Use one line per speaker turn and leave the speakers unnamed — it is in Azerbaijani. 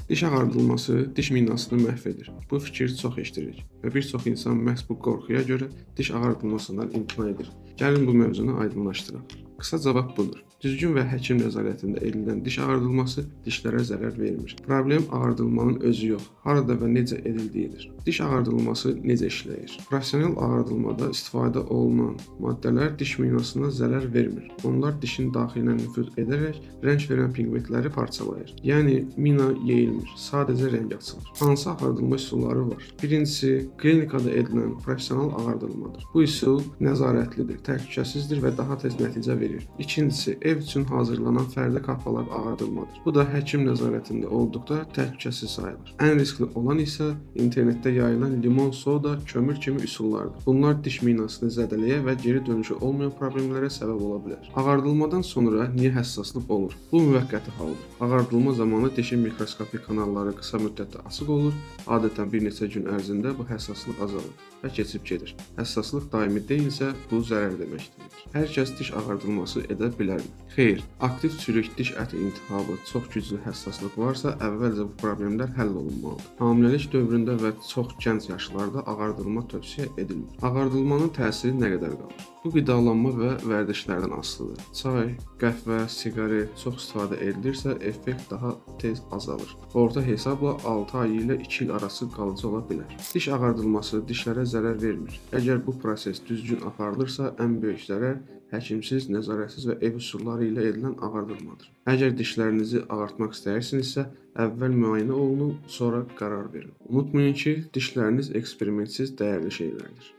Diş ağardılması diş minasını məhv edir. Bu fikir çox eşidirik və bir çox insan məhz bu qorxuya görə diş ağardılmasından imtina edir. Gəlin bu mövzunu aydınlaşdıraq. Qısa cavab budur. Düzgün və həkim nəzarətində edilən diş ağardılması dişlərə zərər vermir. Problem ağardılmanın özü yox, harada və necə edildiyidir. Diş ağardılması necə işləyir? Professional ağardılmada istifadə olunan maddələr diş minasına zərər vermir. Onlar dişin daxilinə nüfuz edərək rəng verən pigmentləri parçalayır. Yəni mina yeyilmir, sadəcə rəng açılır. Hansı ağardılma üsulları var? Birincisi, klinikada edilən professional ağardılmadır. Bu üsul nəzarətlidir, təhlükəsizdir və daha tez nəticə verir. İkincisi, ev üçün hazırlanan fərdi kapalar ağardılmadır. Bu da həkim nəzarətində olduqda təhlükəsiz sayılır. Ən riskli olan isə internetdə yayılan limon, soda, kömür kimi üsullardır. Bunlar diş minasını zədələyə və geri dönüşü olmayan problemlərə səbəb ola bilər. Ağardılmadan sonra niyə həssaslıq olur? Bu müvəqqəti haldır. Ağardılma zamanı dişin mikroskopik kanalları qısa müddətdə açıq olur. Adətən bir neçə gün ərzində bu həssaslıq azalır və keçib gedir. Həssaslıq daimi deyilsə, bu zərər deməkdir. Hər kəs diş ağardılması edə bilərmi? Xeyr, aktiv çürük, diş əti iltihabı, çox güclü həssaslıq varsa, əvvəlcə bu problemlər həll olunmalıdır. Hamiləlik dövründə və çox gənc yaşlarda ağardılma tövsiyə edilmir. Ağardılmanın təsiri nə qədər qalır? Bu qidalanma və vərdişlərdən asılıdır. Çay, qəhvə, siqaret çox istifadə edilirsə, effekt daha tez azalır. Orta hesabla 6 ay ilə 2 il arası qalıcı ola bilər. Diş ağardılması dişlərə zərər vermir. Əgər bu proses düzgün aparılırsa, ən böyük zərər həkimsiz, nəzarətsiz və ev üsulları ilə edilən ağardılmadır. Əgər dişlərinizi ağartmaq istəyirsinizsə, əvvəl müayinə olunun, sonra qərar verin. Unutmayın ki, dişləriniz eksperimentsiz dəyərli şeylərdir.